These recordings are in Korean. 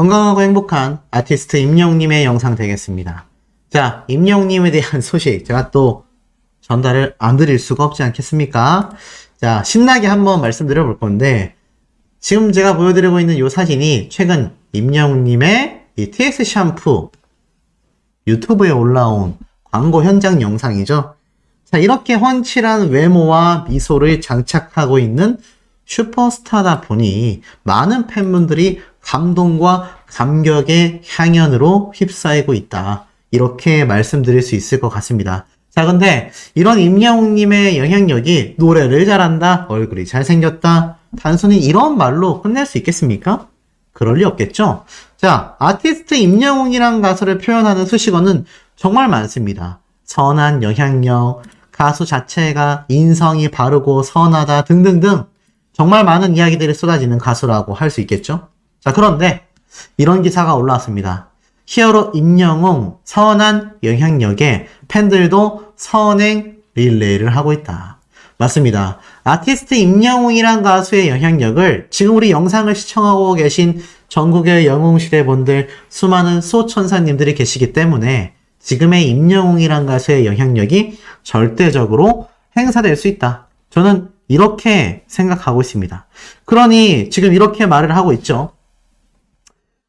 건강하고 행복한 아티스트 임영웅님의 영상 되겠습니다. 자, 임영웅님에 대한 소식 제가 또 전달을 안 드릴 수가 없지 않겠습니까? 자, 신나게 한번 말씀드려 볼 건데, 지금 제가 보여드리고 있는 이 사진이 최근 임영웅님의 이 TX 샴푸 유튜브에 올라온 광고 현장 영상이죠. 자, 이렇게 훤칠한 외모와 미소를 장착하고 있는 슈퍼스타다 보니 많은 팬분들이 감동과 감격의 향연으로 휩싸이고 있다. 이렇게 말씀드릴 수 있을 것 같습니다. 자, 근데 이런 임영웅님의 영향력이 노래를 잘한다, 얼굴이 잘생겼다, 단순히 이런 말로 끝낼 수 있겠습니까? 그럴 리 없겠죠? 자, 아티스트 임영웅이란 가수를 표현하는 수식어는 정말 많습니다. 선한 영향력, 가수 자체가 인성이 바르고 선하다 등등등 정말 많은 이야기들이 쏟아지는 가수라고 할 수 있겠죠? 자, 그런데 이런 기사가 올라왔습니다. 히어로 임영웅 선한 영향력에 팬들도 선행 릴레이를 하고 있다. 맞습니다. 아티스트 임영웅이란 가수의 영향력을 지금 우리 영상을 시청하고 계신 전국의 영웅시대 분들, 수많은 수호천사님들이 계시기 때문에 지금의 임영웅이란 가수의 영향력이 절대적으로 행사될 수 있다. 저는 이렇게 생각하고 있습니다. 그러니 지금 이렇게 말을 하고 있죠.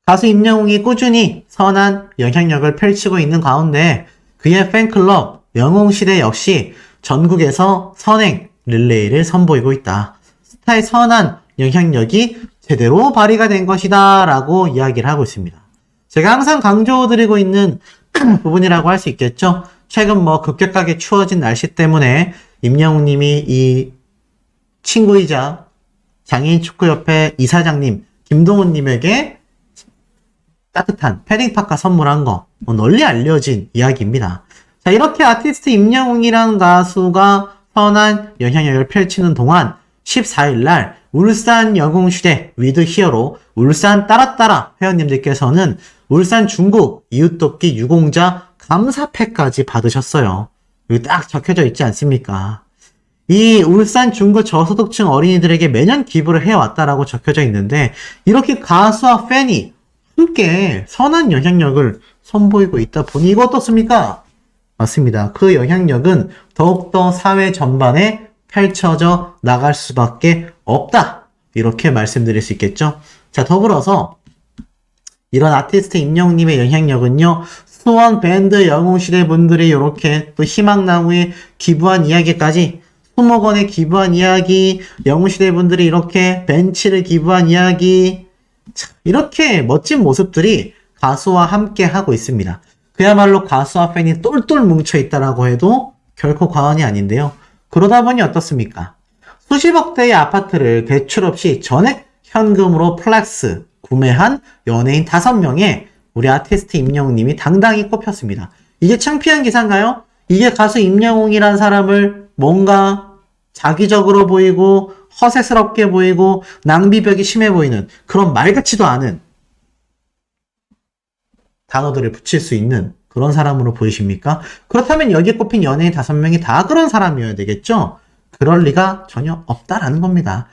가수 임영웅이 꾸준히 선한 영향력을 펼치고 있는 가운데 그의 팬클럽 영웅시대 역시 전국에서 선행 릴레이를 선보이고 있다. 스타의 선한 영향력이 제대로 발휘가 된 것이다 라고 이야기를 하고 있습니다. 제가 항상 강조드리고 있는 부분이라고 할 수 있겠죠. 최근 급격하게 추워진 날씨 때문에 임영웅님이 이 친구이자 장애인축구협회 이사장님 김동훈님에게 따뜻한 패딩파카 선물한 거 널리 알려진 이야기입니다. 자, 이렇게 아티스트 임영웅이라는 가수가 선한 영향력을 펼치는 동안 14일날 울산 영웅시대 위드 히어로 울산 따라따라 회원님들께서는 울산 중구 이웃돕기 유공자 감사패까지 받으셨어요. 여기 딱 적혀져 있지 않습니까? 이 울산 중구 저소득층 어린이들에게 매년 기부를 해왔다라고 적혀져 있는데 이렇게 가수와 팬이 함께 선한 영향력을 선보이고 있다 보니 이거 어떻습니까? 맞습니다. 그 영향력은 더욱더 사회 전반에 펼쳐져 나갈 수밖에 없다. 이렇게 말씀드릴 수 있겠죠. 자, 더불어서 이런 아티스트 임영웅님의 영향력은요, 수원 밴드 영웅시대 분들이 이렇게 또 희망나무에 기부한 이야기까지 20억원에 기부한 이야기, 영웅시대 분들이 이렇게 벤치를 기부한 이야기, 이렇게 멋진 모습들이 가수와 함께 하고 있습니다. 그야말로 가수와 팬이 똘똘 뭉쳐있다라고 해도 결코 과언이 아닌데요. 그러다 보니 어떻습니까? 수십억 대의 아파트를 대출 없이 전액 현금으로 플렉스 구매한 연예인 5명에 우리 아티스트 임영웅님이 당당히 꼽혔습니다. 이게 창피한 기사인가요? 이게 가수 임영웅이란 사람을 뭔가 자기적으로 보이고 허세스럽게 보이고 낭비벽이 심해 보이는 그런 말 같지도 않은 단어들을 붙일 수 있는 그런 사람으로 보이십니까? 그렇다면 여기에 꼽힌 연예인 5명이 다 그런 사람이어야 되겠죠? 그럴 리가 전혀 없다라는 겁니다.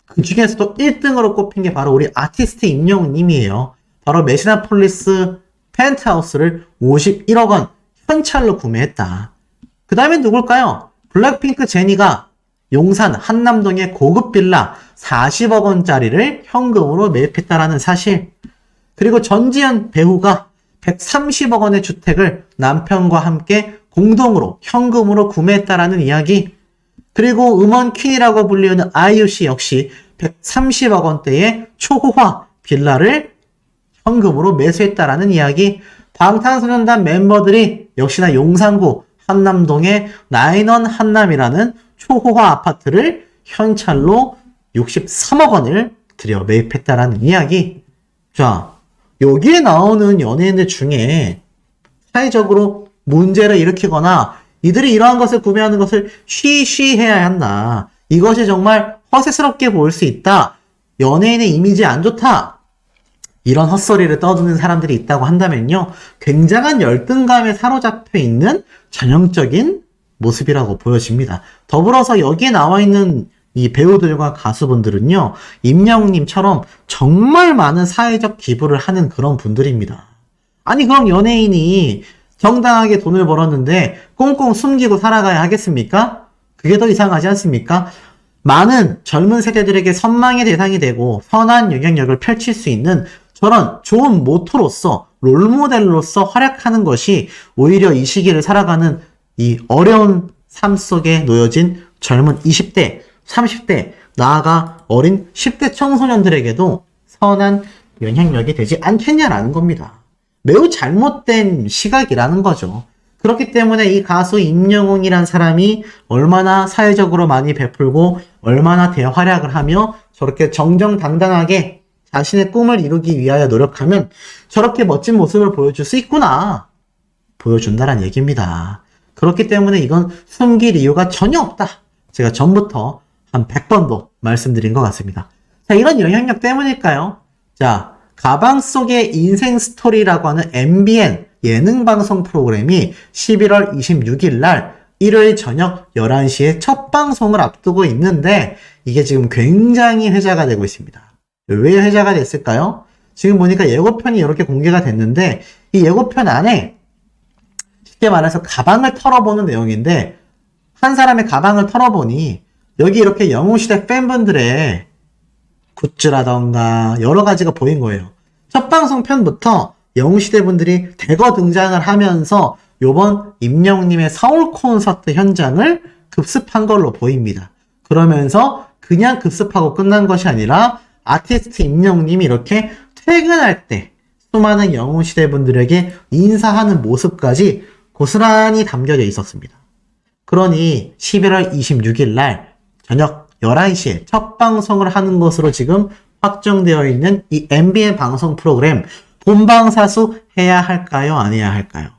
그 중에서도 1등으로 꼽힌 게 바로 우리 아티스트 임영웅님이에요. 바로 메시나폴리스 펜트하우스를 51억원 현찰로 구매했다. 그 다음에 누굴까요? 블랙핑크 제니가 용산 한남동의 고급 빌라 40억원짜리를 현금으로 매입했다라는 사실. 그리고 전지현 배우가 130억원의 주택을 남편과 함께 공동으로 현금으로 구매했다라는 이야기. 그리고 음원 퀸이라고 불리우는 아이유씨 역시 130억원대의 초호화 빌라를 현금으로 매수했다라는 이야기. 방탄소년단 멤버들이 역시나 용산구 한남동의 나인원 한남이라는 초호화 아파트를 현찰로 63억원을 들여 매입했다라는 이야기. 자, 여기에 나오는 연예인들 중에 사회적으로 문제를 일으키거나 이들이 이러한 것을 구매하는 것을 쉬쉬해야 한다. 이것이 정말 허세스럽게 보일 수 있다. 연예인의 이미지 안 좋다. 이런 헛소리를 떠드는 사람들이 있다고 한다면요. 굉장한 열등감에 사로잡혀 있는 전형적인 모습이라고 보여집니다. 더불어서 여기에 나와 있는 이 배우들과 가수분들은요, 임영웅님처럼 정말 많은 사회적 기부를 하는 그런 분들입니다. 아니, 그럼 연예인이 정당하게 돈을 벌었는데 꽁꽁 숨기고 살아가야 하겠습니까? 그게 더 이상하지 않습니까? 많은 젊은 세대들에게 선망의 대상이 되고 선한 영향력을 펼칠 수 있는 저런 좋은 모토로서, 롤모델로서 활약하는 것이 오히려 이 시기를 살아가는 이 어려운 삶 속에 놓여진 젊은 20대, 30대, 나아가 어린 10대 청소년들에게도 선한 영향력이 되지 않겠냐라는 겁니다. 매우 잘못된 시각이라는 거죠. 그렇기 때문에 이 가수 임영웅이란 사람이 얼마나 사회적으로 많이 베풀고 얼마나 대활약을 하며 저렇게 정정당당하게 자신의 꿈을 이루기 위하여 노력하면 저렇게 멋진 모습을 보여줄 수 있구나. 보여준다란 얘기입니다. 그렇기 때문에 이건 숨길 이유가 전혀 없다. 제가 전부터 한 100번도 말씀드린 것 같습니다. 자, 이런 영향력 때문일까요? 자, 가방 속의 인생 스토리라고 하는 MBN 예능 방송 프로그램이 11월 26일 날 일요일 저녁 11시에 첫 방송을 앞두고 있는데 이게 지금 굉장히 회자가 되고 있습니다. 왜 회자가 됐을까요? 지금 보니까 예고편이 이렇게 공개가 됐는데 이 예고편 안에 쉽게 말해서 가방을 털어보는 내용인데 한 사람의 가방을 털어보니 여기 이렇게 영웅시대 팬분들의 굿즈라던가 여러 가지가 보인 거예요. 첫 방송 편부터 영웅시대 분들이 대거 등장을 하면서 요번 임영웅님의 서울 콘서트 현장을 급습한 걸로 보입니다. 그러면서 그냥 급습하고 끝난 것이 아니라 아티스트 임영웅님이 이렇게 퇴근할 때 수많은 영웅시대 분들에게 인사하는 모습까지 고스란히 담겨져 있었습니다. 그러니 11월 26일 날 저녁 11시에 첫 방송을 하는 것으로 지금 확정되어 있는 이 MBN 방송 프로그램 본방사수 해야 할까요? 안 해야 할까요?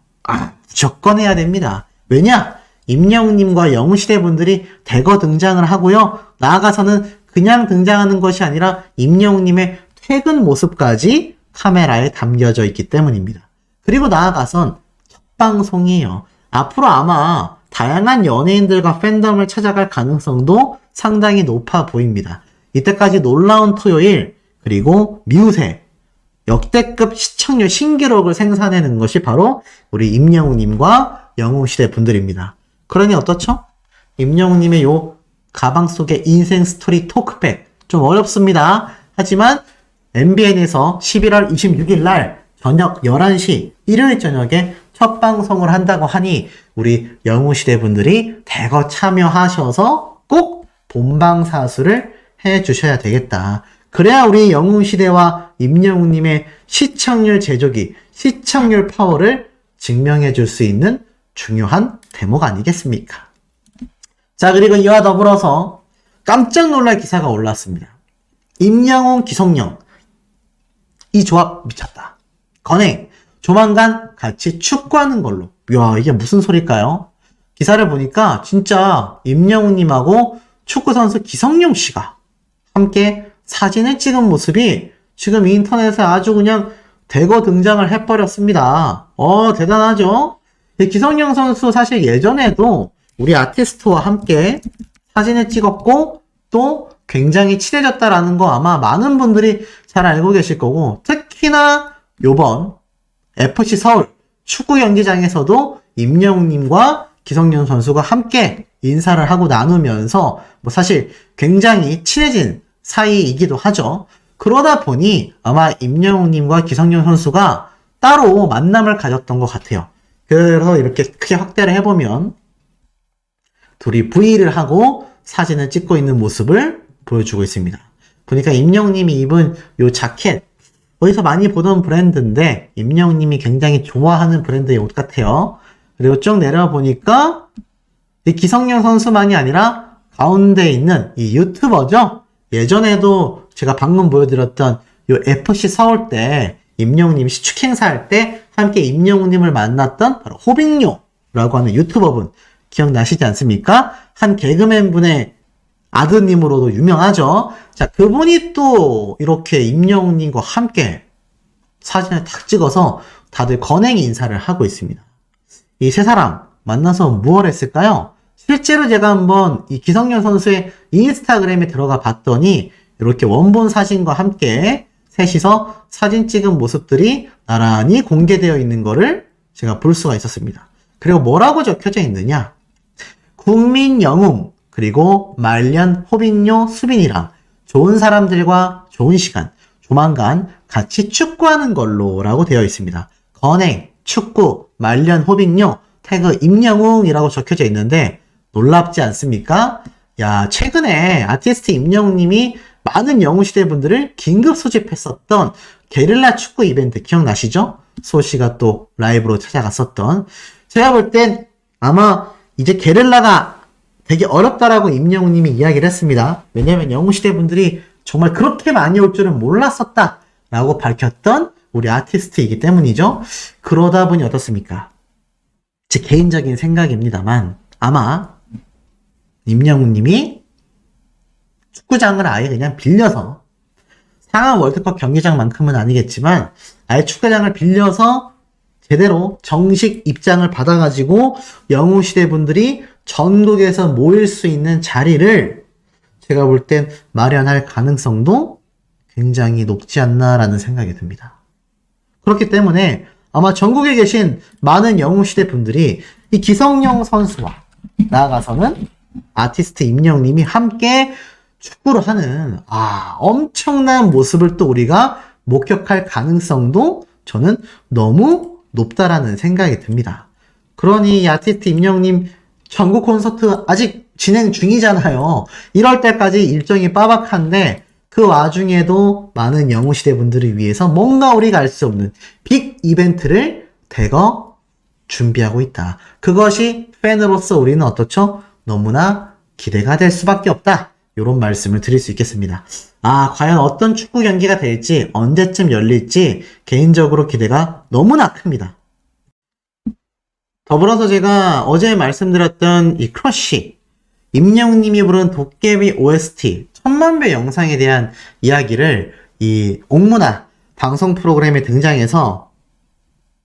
무조건 해야 됩니다. 왜냐? 임영웅님과 영웅시대 분들이 대거 등장을 하고요. 나아가서는 그냥 등장하는 것이 아니라 임영웅님의 퇴근 모습까지 카메라에 담겨져 있기 때문입니다. 그리고 나아가선 첫 방송이에요. 앞으로 아마 다양한 연예인들과 팬덤을 찾아갈 가능성도 상당히 높아 보입니다. 이때까지 놀라운 토요일, 그리고 미우새, 역대급 시청률 신기록을 생산해낸 것이 바로 우리 임영웅님과 영웅시대 분들입니다. 그러니 어떻죠? 임영웅님의 요 가방 속의 인생 스토리 토크백 좀 어렵습니다. 하지만 MBN에서 11월 26일 날 저녁 11시 일요일 저녁에 첫 방송을 한다고 하니 우리 영웅시대 분들이 대거 참여하셔서 꼭 본방사수를 해주셔야 되겠다. 그래야 우리 영웅시대와 임영웅님의 시청률 제조기, 시청률 파워를 증명해 줄 수 있는 중요한 대목 아니겠습니까? 자, 그리고 이와 더불어서 깜짝 놀랄 기사가 올랐습니다. 임영웅, 기성용. 이 조합 미쳤다. 건행, 조만간 같이 축구하는 걸로. 이야, 이게 무슨 소릴까요? 기사를 보니까 진짜 임영웅님하고 축구선수 기성용 씨가 함께 사진을 찍은 모습이 지금 인터넷에 아주 그냥 대거 등장을 해버렸습니다. 대단하죠? 기성용 선수 사실 예전에도 우리 아티스트와 함께 사진을 찍었고 또 굉장히 친해졌다라는 거 아마 많은 분들이 잘 알고 계실 거고, 특히나 요번 FC 서울 축구 경기장에서도 임영웅님과 기성용 선수가 함께 인사를 하고 나누면서 사실 굉장히 친해진 사이이기도 하죠. 그러다 보니 아마 임영웅님과 기성용 선수가 따로 만남을 가졌던 것 같아요. 그래서 이렇게 크게 확대를 해보면 둘이 V를 하고 사진을 찍고 있는 모습을 보여주고 있습니다. 보니까 임영웅님이 입은 요 자켓, 어디서 많이 보던 브랜드인데 임영웅님이 굉장히 좋아하는 브랜드의 옷 같아요. 그리고 쭉 내려와 보니까 이 기성용 선수만이 아니라 가운데 있는 이 유튜버죠. 예전에도 제가 방금 보여드렸던 요 FC 서울 때 임영웅님이 시축 행사할 때 함께 임영웅님을 만났던 바로 호빙요라고 하는 유튜버분 기억나시지 않습니까? 한 개그맨 분의 아드님으로도 유명하죠. 자, 그분이 또 이렇게 임영웅님과 함께 사진을 탁 찍어서 다들 건행 인사를 하고 있습니다. 이 세 사람 만나서 무얼 했을까요? 실제로 제가 한번 이 기성용 선수의 인스타그램에 들어가 봤더니 이렇게 원본 사진과 함께 셋이서 사진 찍은 모습들이 나란히 공개되어 있는 거를 제가 볼 수가 있었습니다. 그리고 뭐라고 적혀져 있느냐? 국민 영웅, 그리고 말년, 호빈요, 수빈이랑 좋은 사람들과 좋은 시간, 조만간 같이 축구하는 걸로 라고 되어 있습니다. 건행, 축구, 말년, 호빈요, 태그 임영웅이라고 적혀져 있는데 놀랍지 않습니까? 야, 최근에 아티스트 임영웅님이 많은 영웅시대 분들을 긴급 소집했었던 게릴라 축구 이벤트 기억나시죠? 소씨가 또 라이브로 찾아갔었던. 제가 볼 땐 아마 이제 게릴라가 되게 어렵다라고 임영웅님이 이야기를 했습니다. 왜냐면 영웅시대 분들이 정말 그렇게 많이 올 줄은 몰랐었다 라고 밝혔던 우리 아티스트이기 때문이죠. 그러다 보니 어떻습니까? 제 개인적인 생각입니다만 아마 임영웅님이 축구장을 아예 그냥 빌려서, 상암 월드컵 경기장만큼은 아니겠지만 아예 축구장을 빌려서 제대로 정식 입장을 받아가지고 영웅시대 분들이 전국에서 모일 수 있는 자리를 제가 볼 땐 마련할 가능성도 굉장히 높지 않나라는 생각이 듭니다. 그렇기 때문에 아마 전국에 계신 많은 영웅시대 분들이 이 기성용 선수와 나아가서는 아티스트 임영웅님이 함께 축구를 하는 엄청난 모습을 또 우리가 목격할 가능성도 저는 너무 높다라는 생각이 듭니다. 그러니 이 아티스트 임영웅님 전국 콘서트 아직 진행 중이잖아요. 1월 달까지 일정이 빠박한데 그 와중에도 많은 영웅시대 분들을 위해서 뭔가 우리가 알 수 없는 빅 이벤트를 대거 준비하고 있다. 그것이 팬으로서 우리는 어떻죠? 너무나 기대가 될 수밖에 없다. 이런 말씀을 드릴 수 있겠습니다. 과연 어떤 축구 경기가 될지, 언제쯤 열릴지 개인적으로 기대가 너무나 큽니다. 더불어서 제가 어제 말씀드렸던 이 크러쉬, 임영웅님이 부른 도깨비 OST 1000만뷰 영상에 대한 이야기를 이 옥문화 방송 프로그램에 등장해서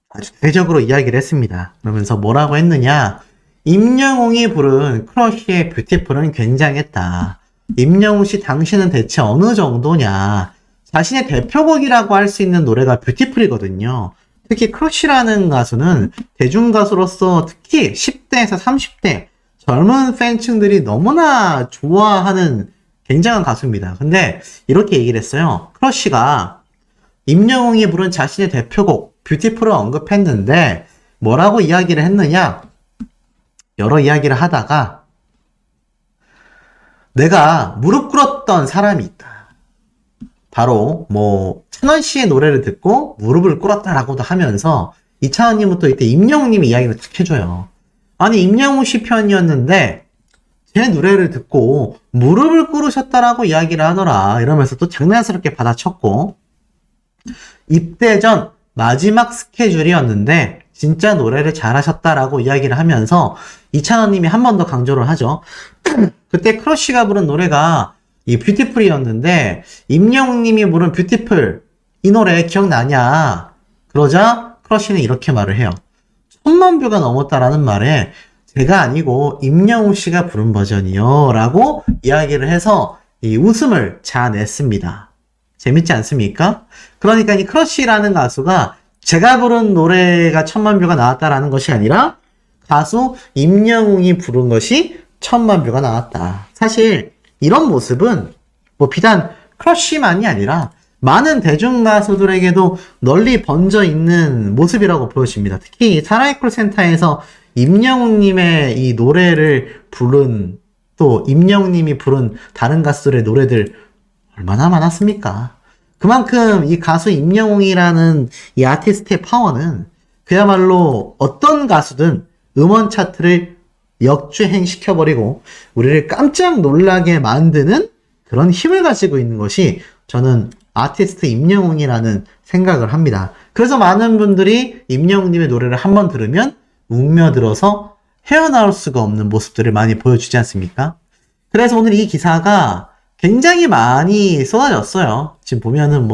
아주 대적으로 이야기를 했습니다. 그러면서 뭐라고 했느냐? 임영웅이 부른 크러쉬의 뷰티풀은 굉장했다. 임영웅씨 당신은 대체 어느 정도냐? 자신의 대표곡이라고 할 수 있는 노래가 뷰티풀이거든요. 특히 크러쉬라는 가수는 대중가수로서 특히 10대에서 30대 젊은 팬층들이 너무나 좋아하는 굉장한 가수입니다. 근데 이렇게 얘기를 했어요. 크러쉬가 임영웅이 부른 자신의 대표곡 뷰티풀을 언급했는데 뭐라고 이야기를 했느냐? 여러 이야기를 하다가 내가 무릎 꿇었던 사람이 있다. 바로 찬원 씨의 노래를 듣고 무릎을 꿇었다라고도 하면서 이찬원님은 또 이때 임영웅님이 이야기를 딱 해줘요. 아니 임영웅 씨 편이었는데 제 노래를 듣고 무릎을 꿇으셨다라고 이야기를 하더라. 이러면서 또 장난스럽게 받아쳤고, 입대 전 마지막 스케줄이었는데 진짜 노래를 잘하셨다라고 이야기를 하면서 이찬원님이 한 번 더 강조를 하죠. 그때 크러쉬가 부른 노래가 이 뷰티풀이었는데 임영웅님이 부른 뷰티풀 이 노래 기억나냐? 그러자 크러쉬는 이렇게 말을 해요. 1000만 뷰가 넘었다라는 말에 제가 아니고 임영웅 씨가 부른 버전이요 라고 이야기를 해서 이 웃음을 자아냈습니다. 재밌지 않습니까? 그러니까 이 크러쉬라는 가수가 제가 부른 노래가 1000만 뷰가 나왔다라는 것이 아니라 가수 임영웅이 부른 것이 1000만 뷰가 나왔다. 사실 이런 모습은 비단 크러쉬만이 아니라 많은 대중가수들에게도 널리 번져 있는 모습이라고 보여집니다. 특히 사나이 콜센터에서 임영웅님의 이 노래를 부른, 또 임영웅님이 부른 다른 가수들의 노래들 얼마나 많았습니까? 그만큼 이 가수 임영웅이라는 이 아티스트의 파워는 그야말로 어떤 가수든 음원 차트를 역주행시켜버리고 우리를 깜짝 놀라게 만드는 그런 힘을 가지고 있는 것이 저는 아티스트 임영웅이라는 생각을 합니다. 그래서 많은 분들이 임영웅님의 노래를 한번 들으면 웅며들어서 헤어나올 수가 없는 모습들을 많이 보여주지 않습니까? 그래서 오늘 이 기사가 굉장히 많이 쏟아졌어요. 지금 보면은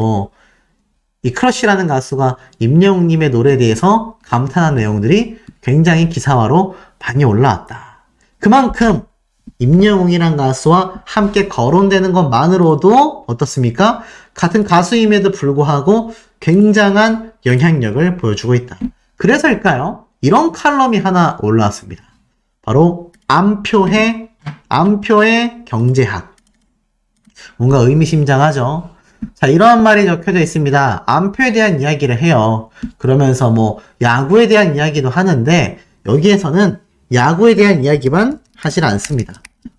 이 크러쉬라는 가수가 임영웅님의 노래에 대해서 감탄한 내용들이 굉장히 기사화로 많이 올라왔다. 그만큼 임영웅이란 가수와 함께 거론되는 것만으로도 어떻습니까? 같은 가수임에도 불구하고 굉장한 영향력을 보여주고 있다. 그래서일까요? 이런 칼럼이 하나 올라왔습니다. 바로 안표의 경제학. 뭔가 의미심장하죠? 자, 이러한 말이 적혀져 있습니다. 안표에 대한 이야기를 해요. 그러면서 뭐 야구에 대한 이야기도 하는데 여기에서는 야구에 대한 이야기만 하질 않습니다.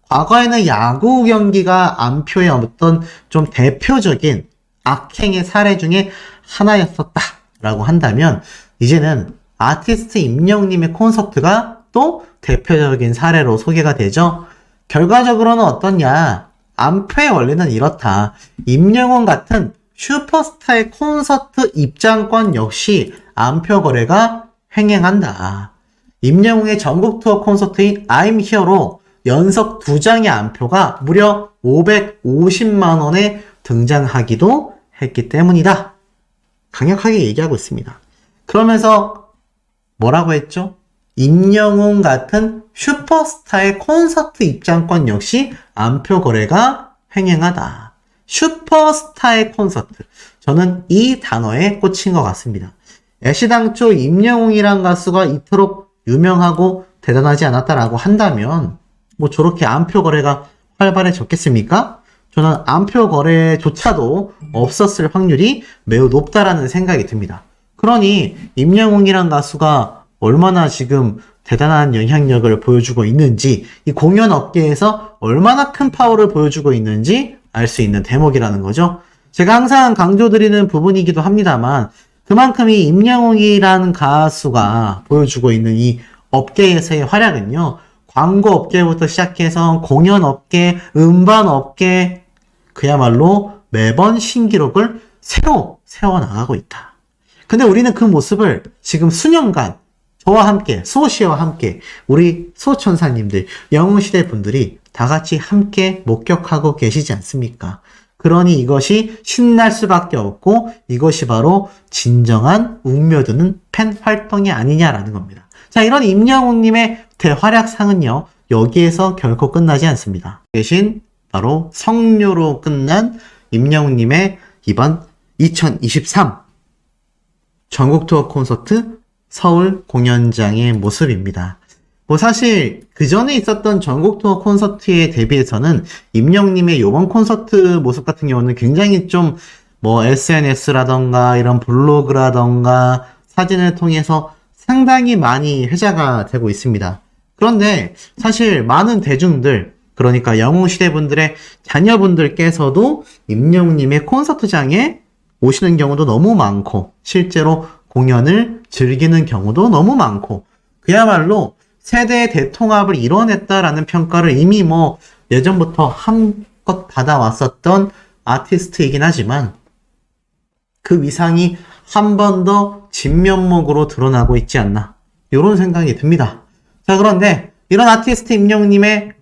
과거에는 야구 경기가 안표의 어떤 좀 대표적인 악행의 사례 중에 하나였었다라고 한다면 이제는 아티스트 임영웅님의 콘서트가 또 대표적인 사례로 소개가 되죠. 결과적으로는 어떠냐? 안표의 원리는 이렇다. 임영웅 같은 슈퍼스타의 콘서트 입장권 역시 안표 거래가 횡행한다. 임영웅의 전국 투어 콘서트인 I'm Here로 연속 2장의 안표가 무려 550만 원에 등장하기도 했기 때문이다. 강력하게 얘기하고 있습니다. 그러면서 뭐라고 했죠? 임영웅 같은 슈퍼스타의 콘서트 입장권 역시 안표 거래가 횡행하다. 슈퍼스타의 콘서트. 저는 이 단어에 꽂힌 것 같습니다. 애시당초 임영웅이란 가수가 이토록 유명하고 대단하지 않았다라고 한다면 뭐 저렇게 안표 거래가 활발해졌겠습니까? 저는 안표 거래조차도 없었을 확률이 매우 높다라는 생각이 듭니다. 그러니 임영웅이란 가수가 얼마나 지금 대단한 영향력을 보여주고 있는지, 이 공연 업계에서 얼마나 큰 파워를 보여주고 있는지 알 수 있는 대목이라는 거죠. 제가 항상 강조드리는 부분이기도 합니다만 그만큼 이 임영웅이라는 가수가 보여주고 있는 이 업계에서의 활약은요, 광고 업계부터 시작해서 공연 업계, 음반 업계, 그야말로 매번 신기록을 새로 세워나가고 있다. 근데 우리는 그 모습을 지금 수년간 저와 함께, 수호씨와 함께, 우리 수호천사님들, 영웅시대 분들이 다 같이 함께 목격하고 계시지 않습니까? 그러니 이것이 신날 수밖에 없고 이것이 바로 진정한 웅며드는 팬 활동이 아니냐라는 겁니다. 자, 이런 임영웅님의 대활약상은요, 여기에서 결코 끝나지 않습니다. 대신 바로 성료로 끝난 임영웅님의 이번 2023 전국 투어 콘서트 서울 공연장의 모습입니다. 뭐 사실 그 전에 있었던 전국 투어 콘서트에 대비해서는 임영웅님의 이번 콘서트 모습 같은 경우는 굉장히 좀 뭐 SNS라던가 이런 블로그라던가 사진을 통해서 상당히 많이 회자가 되고 있습니다. 그런데 사실 많은 대중들, 그러니까 영웅시대 분들의 자녀분들께서도 임영웅님의 콘서트장에 오시는 경우도 너무 많고 실제로 공연을 즐기는 경우도 너무 많고 그야말로 세대의 대통합을 이뤄냈다라는 평가를 이미 뭐 예전부터 한껏 받아왔었던 아티스트이긴 하지만 그 위상이 한 번 더 진면목으로 드러나고 있지 않나 이런 생각이 듭니다. 자, 그런데 이런 아티스트 임영웅님의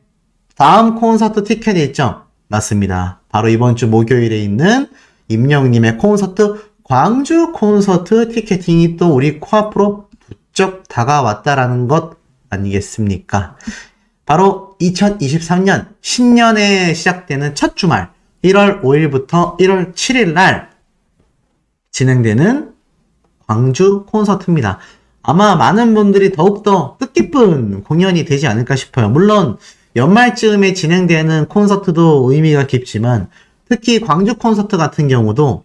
다음 콘서트 티켓 일정 맞습니다. 바로 이번 주 목요일에 있는 임영웅님의 콘서트, 광주 콘서트 티켓팅이 또 우리 코앞으로 부쩍 다가왔다라는 것 아니겠습니까? 바로 2023년 신년에 시작되는 첫 주말 1월 5일부터 1월 7일 날 진행되는 광주 콘서트입니다. 아마 많은 분들이 더욱더 뜻깊은 공연이 되지 않을까 싶어요. 물론 연말쯤에 진행되는 콘서트도 의미가 깊지만 특히 광주 콘서트 같은 경우도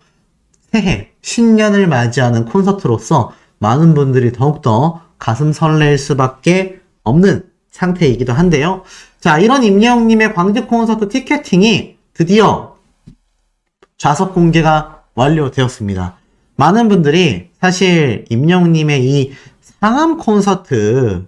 새해, 신년을 맞이하는 콘서트로서 많은 분들이 더욱더 가슴 설렐 수밖에 없는 상태이기도 한데요. 자, 이런 임영웅님의 광주 콘서트 티켓팅이 드디어 좌석 공개가 완료되었습니다. 많은 분들이 사실 임영웅님의 이 상암 콘서트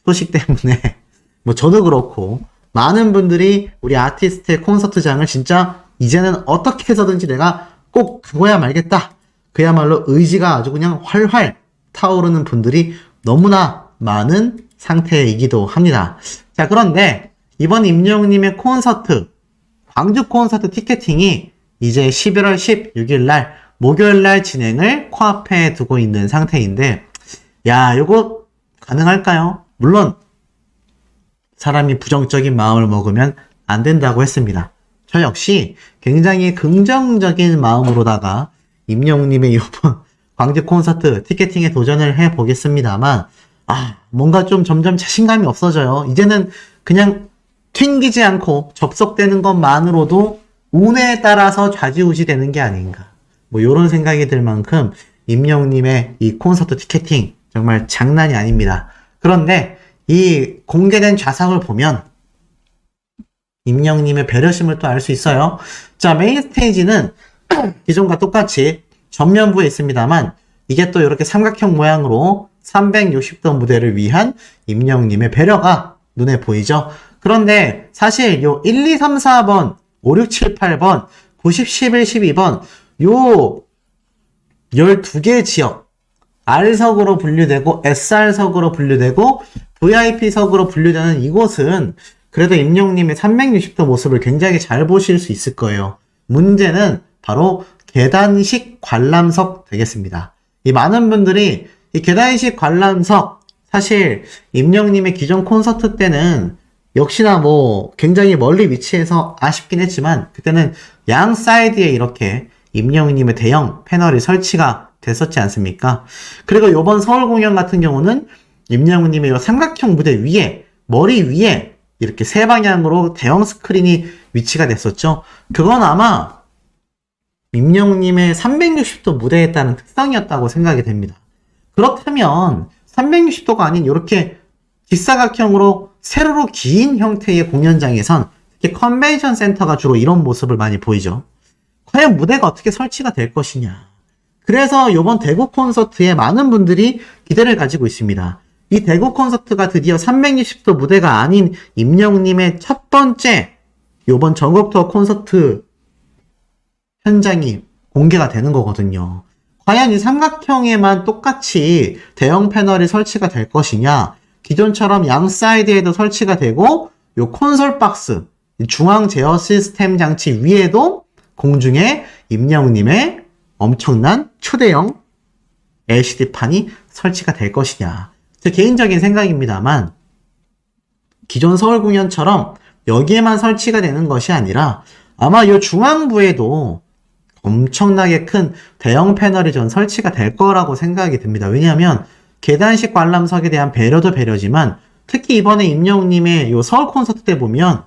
소식 때문에 뭐 저도 그렇고 많은 분들이 우리 아티스트의 콘서트장을 진짜 이제는 어떻게 해서든지 내가 꼭 가고야 말겠다. 그야말로 의지가 아주 그냥 활활 타오르는 분들이 너무나 많은 상태이기도 합니다. 자, 그런데 이번 임영웅님의 콘서트, 광주 콘서트 티켓팅이 이제 11월 16일 날 목요일 날 진행을 코앞에 두고 있는 상태인데, 야, 요거 가능할까요? 물론 사람이 부정적인 마음을 먹으면 안 된다고 했습니다. 저 역시 굉장히 긍정적인 마음으로다가 임영웅님의 이번 광주 콘서트 티켓팅에 도전을 해보겠습니다만, 뭔가 좀 점점 자신감이 없어져요. 이제는 그냥 튕기지 않고 접속되는 것만으로도 운에 따라서 좌지우지 되는 게 아닌가. 뭐 요런 생각이 들 만큼 임영웅님의 이 콘서트 티켓팅 정말 장난이 아닙니다. 그런데 이 공개된 좌상을 보면 임영웅님의 배려심을 또 알 수 있어요. 자, 메인 스테이지는 기존과 똑같이 전면부에 있습니다만, 이게 또 이렇게 삼각형 모양으로 360도 무대를 위한 임영웅님의 배려가 눈에 보이죠. 그런데 사실 요 1, 2, 3, 4번, 5, 6, 7, 8번, 90, 11, 12번 요 12개 지역, R석으로 분류되고 SR석으로 분류되고 VIP석으로 분류되는 이곳은 그래도 임영웅님의 360도 모습을 굉장히 잘 보실 수 있을 거예요. 문제는 바로 계단식 관람석 되겠습니다. 이 많은 분들이 이 계단식 관람석, 사실 임영웅님의 기존 콘서트 때는 역시나 뭐 굉장히 멀리 위치해서 아쉽긴 했지만, 그때는 양 사이드에 이렇게 임영웅님의 대형 패널이 설치가 됐었지 않습니까? 그리고 이번 서울 공연 같은 경우는 임영웅님의 이 삼각형 무대 위에, 머리 위에 이렇게 세 방향으로 대형 스크린이 위치가 됐었죠. 그건 아마 임영웅님의 360도 무대에 따른 특성이었다고 생각이 됩니다. 그렇다면 360도가 아닌 이렇게 직사각형으로 세로로 긴 형태의 공연장에선 특히 컨벤션 센터가 주로 이런 모습을 많이 보이죠. 과연 무대가 어떻게 설치가 될 것이냐. 그래서 이번 대구 콘서트에 많은 분들이 기대를 가지고 있습니다. 이 대구 콘서트가 드디어 360도 무대가 아닌 임영웅님의 첫 번째 이번 전국 투어 콘서트 현장이 공개가 되는 거거든요. 과연 이 삼각형에만 똑같이 대형 패널이 설치가 될 것이냐, 기존처럼 양 사이드에도 설치가 되고 요 콘솔 박스, 중앙 제어 시스템 장치 위에도 공중에 임영웅님의 엄청난 초대형 LCD판이 설치가 될 것이냐. 제 개인적인 생각입니다만, 기존 서울 공연처럼 여기에만 설치가 되는 것이 아니라 아마 이 중앙부에도 엄청나게 큰 대형 패널이 전 설치가 될 거라고 생각이 듭니다. 왜냐하면 계단식 관람석에 대한 배려도 배려지만, 특히 이번에 임영웅님의 이 서울 콘서트 때 보면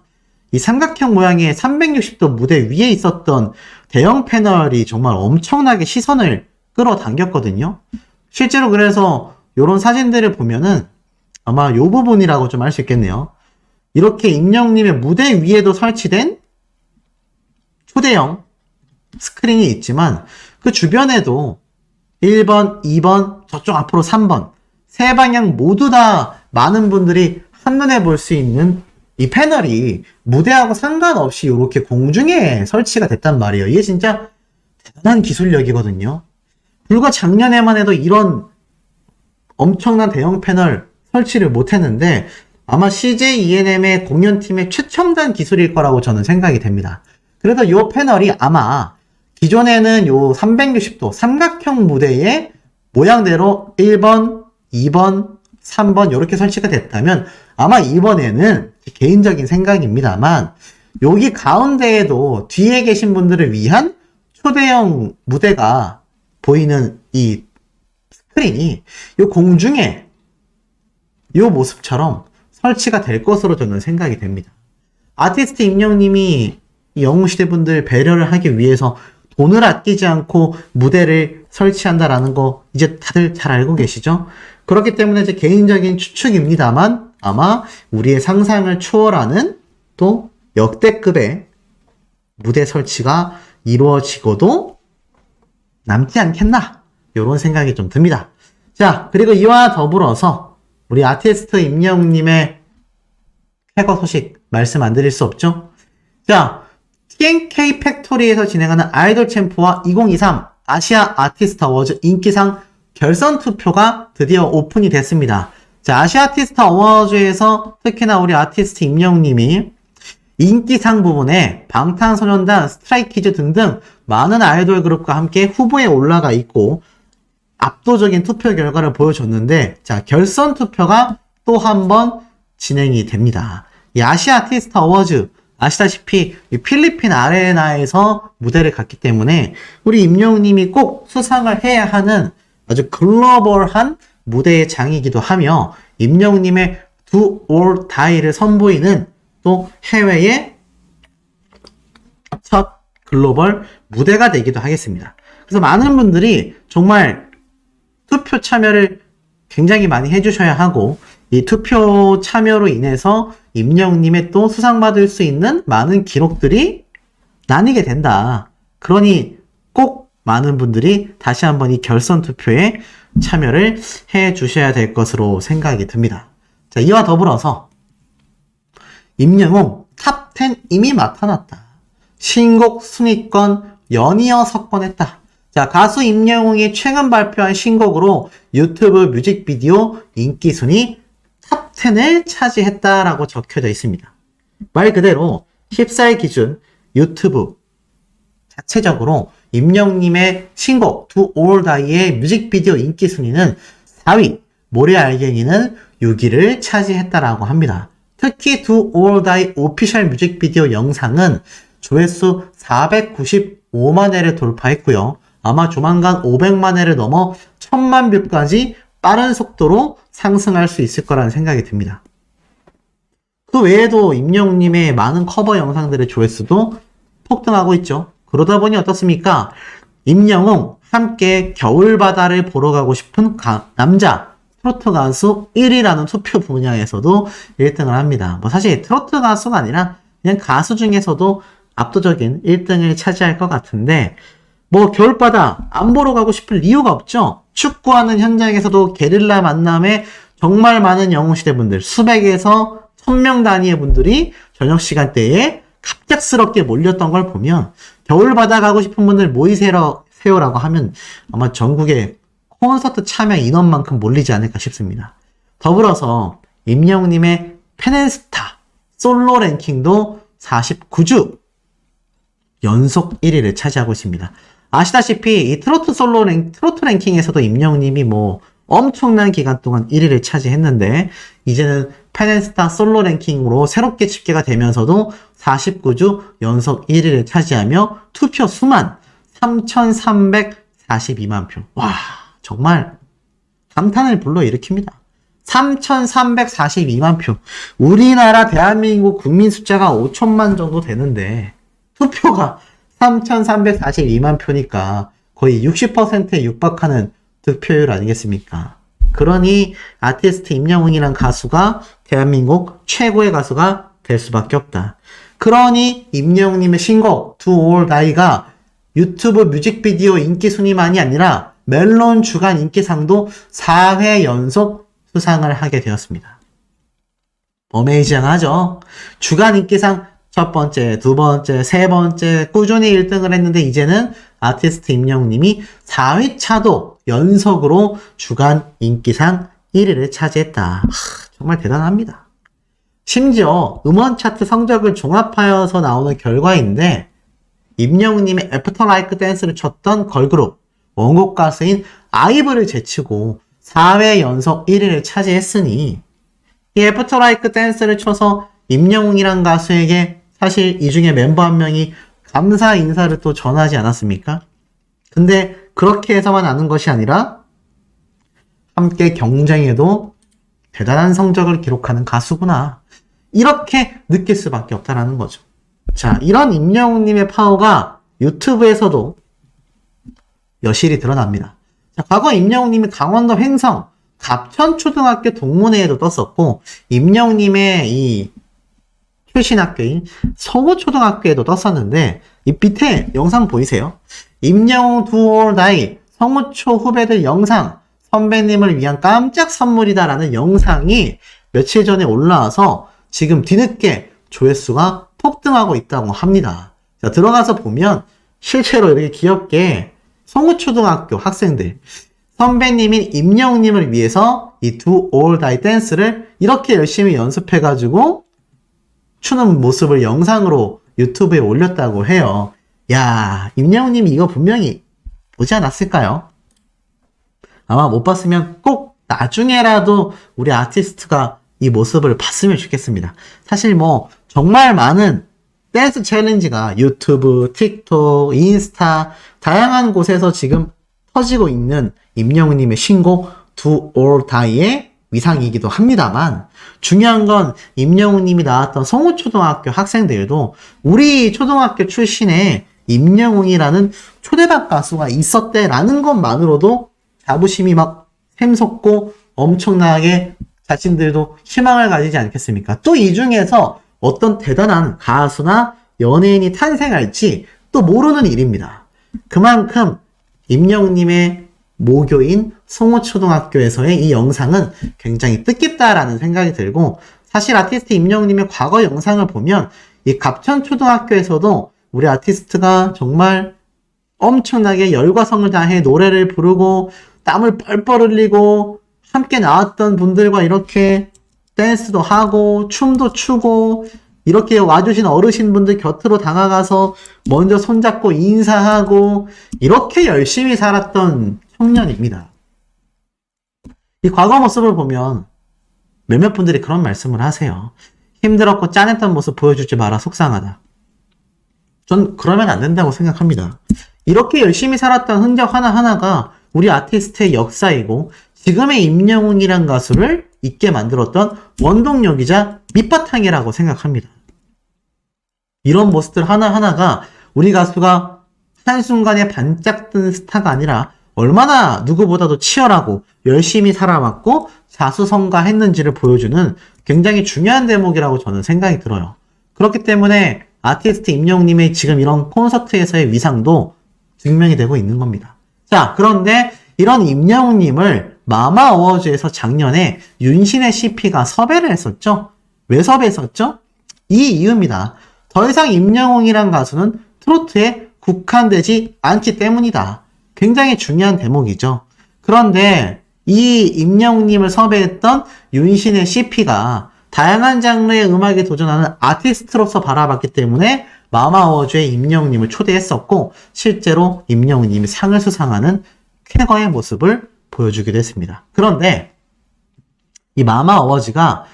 이 삼각형 모양의 360도 무대 위에 있었던 대형 패널이 정말 엄청나게 시선을 끌어당겼거든요. 실제로 그래서 이런 사진들을 보면은 아마 이 부분이라고 좀 알 수 있겠네요. 이렇게 임영웅님의 무대 위에도 설치된 초대형 스크린이 있지만 그 주변에도 1번, 2번, 저쪽 앞으로 3번 세 방향 모두 다 많은 분들이 한눈에 볼 수 있는 이 패널이 무대하고 상관없이 이렇게 공중에 설치가 됐단 말이에요. 이게 진짜 대단한 기술력이거든요. 불과 작년에만 해도 이런 엄청난 대형 패널 설치를 못했는데 아마 CJ ENM의 공연팀의 최첨단 기술일 거라고 저는 생각이 됩니다. 그래서 이 패널이 아마 기존에는 요 360도 삼각형 무대의 모양대로 1번, 2번, 3번 이렇게 설치가 됐다면 아마 이번에는 개인적인 생각입니다만 여기 가운데에도 뒤에 계신 분들을 위한 초대형 무대가 보이는 이 스크린이 요 공중에 요 모습처럼 설치가 될 것으로 저는 생각이 됩니다. 아티스트 임영웅님이 영웅시대 분들 배려를 하기 위해서 돈을 아끼지 않고 무대를 설치한다라는 거 이제 다들 잘 알고 계시죠? 그렇기 때문에 제 개인적인 추측입니다만 아마 우리의 상상을 초월하는 또 역대급의 무대 설치가 이루어지고도 남지 않겠나 이런 생각이 좀 듭니다. 자, 그리고 이와 더불어서 우리 아티스트 임영웅님의 쾌거 소식 말씀 안 드릴 수 없죠? 자, TNK 팩토리에서 진행하는 아이돌 챔프와 2023 아시아 아티스트 어워즈 인기상 결선 투표가 드디어 오픈이 됐습니다. 자, 아시아 아티스트 어워즈에서 특히나 우리 아티스트 임영웅님이 인기상 부분에 방탄소년단, 스트라이키즈 등등 많은 아이돌 그룹과 함께 후보에 올라가 있고 압도적인 투표 결과를 보여줬는데, 자, 결선 투표가 또 한 번 진행이 됩니다. 이 아시아 아티스트 어워즈 아시다시피 이 필리핀 아레나에서 무대를 갔기 때문에 우리 임영웅님이 꼭 수상을 해야 하는 아주 글로벌한 무대의 장이기도 하며 임영웅님의 Do or Die를 선보이는 또 해외의 첫 글로벌 무대가 되기도 하겠습니다. 그래서 많은 분들이 정말 투표 참여를 굉장히 많이 해주셔야 하고 이 투표 참여로 인해서 임영웅님의 또 수상받을 수 있는 많은 기록들이 나뉘게 된다. 그러니 꼭 많은 분들이 다시 한번 이 결선 투표에 참여를 해 주셔야 될 것으로 생각이 듭니다. 자, 이와 더불어서 임영웅 탑10 이미 나타났다. 신곡 순위권 연이어 석권했다. 자, 가수 임영웅이 최근 발표한 신곡으로 유튜브 뮤직비디오 인기 순위 탑10을 차지했다라고 적혀져 있습니다. 말 그대로 14일 기준 유튜브 자체적으로 임영웅님의 신곡 Do or Die의 뮤직비디오 인기 순위는 4위, 모래알갱이는 6위를 차지했다라고 합니다. 특히 Do or Die 오피셜 뮤직비디오 영상은 조회수 495만 회를 돌파했고요. 아마 조만간 500만 회를 넘어 1000만 뷰까지 빠른 속도로 상승할 수 있을 거라는 생각이 듭니다. 그 외에도 임영웅님의 많은 커버 영상들의 조회수도 폭등하고 있죠. 그러다 보니 어떻습니까? 임영웅 함께 겨울바다를 보러 가고 싶은 남자 트로트 가수 1위라는 투표 분야에서도 1등을 합니다. 뭐 사실 트로트 가수가 아니라 그냥 가수 중에서도 압도적인 1등을 차지할 것 같은데 뭐 겨울바다 안 보러 가고 싶을 이유가 없죠. 축구하는 현장에서도 게릴라 만남에 정말 많은 영웅시대 분들 수백에서 1000명 단위의 분들이 저녁 시간대에 갑작스럽게 몰렸던 걸 보면 겨울바다 가고 싶은 분들 모이세요라고 하면 아마 전국에 콘서트 참여 인원만큼 몰리지 않을까 싶습니다. 더불어서 임영웅님의 팬앤스타 솔로 랭킹도 49주 연속 1위를 차지하고 있습니다. 아시다시피 이 트로트 랭킹에서도 임영웅님이 뭐 엄청난 기간 동안 1위를 차지했는데 이제는 팬앤스타 솔로 랭킹으로 새롭게 집계가 되면서도 49주 연속 1위를 차지하며 투표 수만 3,342만 표. 와, 정말 감탄을 불러일으킵니다. 3,342만 표. 우리나라 대한민국 국민 숫자가 5천만 정도 되는데 투표가 3,342만 표니까 거의 60%에 육박하는 득표율 아니겠습니까? 그러니 아티스트 임영웅이란 가수가 대한민국 최고의 가수가 될 수밖에 없다. 그러니 임영웅님의 신곡 Do or Die가 유튜브 뮤직비디오 인기 순위만이 아니라 멜론 주간 인기상도 4회 연속 수상을 하게 되었습니다. 어메이징하죠? 주간 인기상 첫 번째, 두 번째, 세 번째 꾸준히 1등을 했는데 이제는 아티스트 임영웅님이 4회차도 연속으로 주간 인기상 1위를 차지했다. 정말 대단합니다. 심지어 음원 차트 성적을 종합하여서 나오는 결과인데 임영웅님의 애프터 라이크 댄스를 췄던 걸그룹 원곡 가수인 아이브를 제치고 4회 연속 1위를 차지했으니 이 애프터 라이크 댄스를 쳐서 임영웅이란 가수에게 사실 이 중에 멤버 한 명이 감사 인사를 또 전하지 않았습니까? 근데 그렇게 해서만 아는 것이 아니라 함께 경쟁에도 대단한 성적을 기록하는 가수구나. 이렇게 느낄 수밖에 없다라는 거죠. 자, 이런 임영웅님의 파워가 유튜브에서도 여실히 드러납니다. 자, 과거 임영웅님이 강원도 횡성 갑천초등학교 동문회에도 떴었고 임영웅님의 이 출신 학교인 성우초등학교에도 떴었는데 이 밑에 영상 보이세요? 임영웅 Do or Die 성우초 후배들 영상 선배님을 위한 깜짝 선물이다 라는 영상이 며칠 전에 올라와서 지금 뒤늦게 조회수가 폭등하고 있다고 합니다. 자, 들어가서 보면 실제로 이렇게 귀엽게 성우초등학교 학생들 선배님인 임영웅님을 위해서 이 Do or Die 댄스를 이렇게 열심히 연습해가지고 추는 모습을 영상으로 유튜브에 올렸다고 해요. 야, 임영웅님이 이거 분명히 보지 않았을까요? 아마 못 봤으면 꼭 나중에라도 우리 아티스트가 이 모습을 봤으면 좋겠습니다. 사실 뭐 정말 많은 댄스 챌린지가 유튜브, 틱톡, 인스타 다양한 곳에서 지금 터지고 있는 임영웅님의 신곡 Do or Die의 위상이기도 합니다만 중요한 건 임영웅님이 나왔던 성우초등학교 학생들도 우리 초등학교 출신의 임영웅이라는 초대박 가수가 있었대라는 것만으로도 자부심이 막 샘솟고 엄청나게 자신들도 희망을 가지지 않겠습니까? 또 이 중에서 어떤 대단한 가수나 연예인이 탄생할지 또 모르는 일입니다. 그만큼 임영웅님의 모교인 송호초등학교에서의 이 영상은 굉장히 뜻깊다라는 생각이 들고 사실 아티스트 임영웅님의 과거 영상을 보면 이 갑천초등학교에서도 우리 아티스트가 정말 엄청나게 열과 성을 다해 노래를 부르고 땀을 뻘뻘 흘리고 함께 나왔던 분들과 이렇게 댄스도 하고 춤도 추고 이렇게 와주신 어르신분들 곁으로 다가가서 먼저 손잡고 인사하고 이렇게 열심히 살았던 청년입니다. 이 과거 모습을 보면 몇몇 분들이 그런 말씀을 하세요. 힘들었고 짠했던 모습 보여주지 마라 속상하다. 전 그러면 안 된다고 생각합니다. 이렇게 열심히 살았던 흔적 하나하나가 우리 아티스트의 역사이고 지금의 임영웅이란 가수를 있게 만들었던 원동력이자 밑바탕이라고 생각합니다. 이런 모습들 하나하나가 우리 가수가 한순간에 반짝 뜬 스타가 아니라 얼마나 누구보다도 치열하고 열심히 살아왔고 자수성가했는지를 보여주는 굉장히 중요한 대목이라고 저는 생각이 들어요. 그렇기 때문에 아티스트 임영웅님의 지금 이런 콘서트에서의 위상도 증명이 되고 있는 겁니다. 자, 그런데 이런 임영웅님을 마마 어워즈에서 작년에 윤신의 CP가 섭외를 했었죠. 왜 섭외했었죠? 이 이유입니다. 더 이상 임영웅이란 가수는 트로트에 국한되지 않기 때문이다. 굉장히 중요한 대목이죠. 그런데 이 임영웅님을 섭외했던 윤신의 CP가 다양한 장르의 음악에 도전하는 아티스트로서 바라봤기 때문에 마마 어워즈에 임영웅님을 초대했었고 실제로 임영웅님이 상을 수상하는 쾌거의 모습을 보여주기도 했습니다. 그런데 이 마마 어워즈가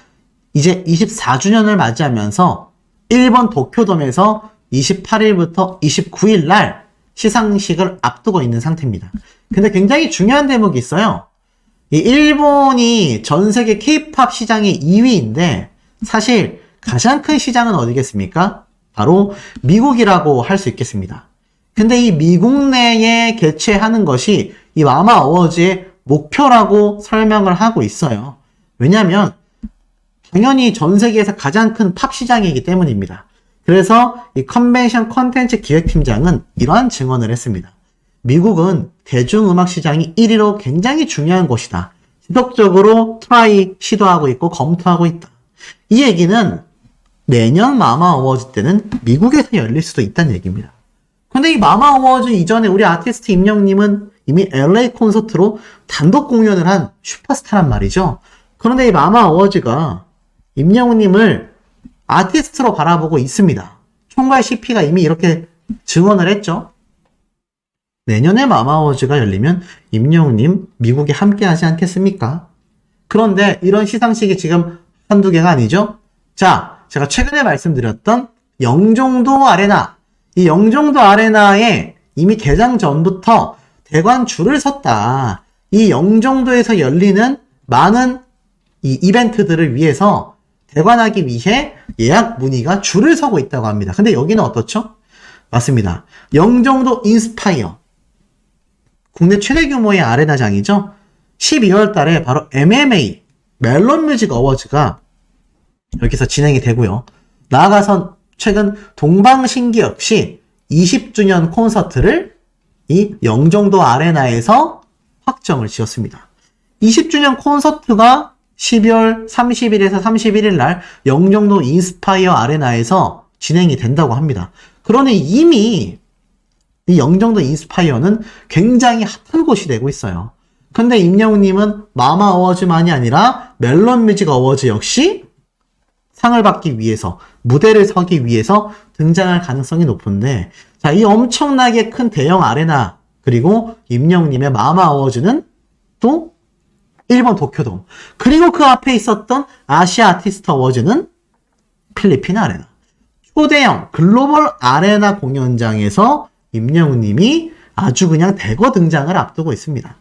이제 24주년을 맞이하면서 일본 도쿄돔에서 28일부터 29일 날 시상식을 앞두고 있는 상태입니다. 근데 굉장히 중요한 대목이 있어요. 이 일본이 전 세계 K-팝 시장의 2위인데 사실 가장 큰 시장은 어디겠습니까? 바로 미국이라고 할 수 있겠습니다. 근데 이 미국 내에 개최하는 것이 이 마마 어워즈의 목표라고 설명을 하고 있어요. 왜냐하면 당연히 전 세계에서 가장 큰 팝 시장이기 때문입니다. 그래서 이 컨벤션 컨텐츠 기획팀장은 이러한 증언을 했습니다. 미국은 대중음악 시장이 1위로 굉장히 중요한 곳이다. 지속적으로 시도하고 있고 검토하고 있다. 이 얘기는 내년 마마 어워즈 때는 미국에서 열릴 수도 있다는 얘기입니다. 근데 이 마마 어워즈 이전에 우리 아티스트 임영웅님은 이미 LA 콘서트로 단독 공연을 한 슈퍼스타란 말이죠. 그런데 이 마마 어워즈가 임영웅님을 아티스트로 바라보고 있습니다. 총괄 CP가 이미 이렇게 증언을 했죠. 내년에 마마 어워즈가 열리면 임영웅님 미국에 함께 하지 않겠습니까? 그런데 이런 시상식이 지금 한두 개가 아니죠. 자, 제가 최근에 말씀드렸던 영종도 아레나, 이 영종도 아레나에 이미 개장 전부터 대관 줄을 섰다. 이 영종도에서 열리는 많은 이 이벤트들을 위해서 대관하기 위해 예약 문의가 줄을 서고 있다고 합니다. 근데 여기는 어떻죠? 맞습니다. 영종도 인스파이어. 국내 최대 규모의 아레나장이죠. 12월 달에 바로 MMA, 멜론 뮤직 어워즈가 여기서 진행이 되고요. 나아가선 최근 동방신기 역시 20주년 콘서트를 이 영종도 아레나에서 확정을 지었습니다. 20주년 콘서트가 12월 30일에서 31일 날 영종도 인스파이어 아레나에서 진행이 된다고 합니다. 그러니 이미 이 영종도 인스파이어는 굉장히 핫한 곳이 되고 있어요. 근데 임영웅님은 마마 어워즈만이 아니라 멜론 뮤직 어워즈 역시 상을 받기 위해서, 무대를 서기 위해서 등장할 가능성이 높은데, 자, 이 엄청나게 큰 대형 아레나, 그리고 임영웅님의 마마 어워즈는 또 일본 도쿄돔. 그리고 그 앞에 있었던 아시아 아티스트 어워즈는 필리핀 아레나. 초대형 글로벌 아레나 공연장에서 임영웅님이 아주 그냥 대거 등장을 앞두고 있습니다.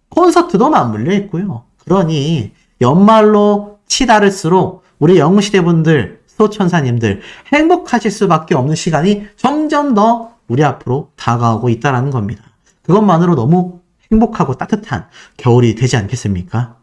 콘서트도 맞물려 있고요. 그러니 연말로 치달을수록 우리 영웅시대분들, 소천사님들 행복하실 수밖에 없는 시간이 점점 더 우리 앞으로 다가오고 있다는 겁니다. 그것만으로 너무 행복하고 따뜻한 겨울이 되지 않겠습니까?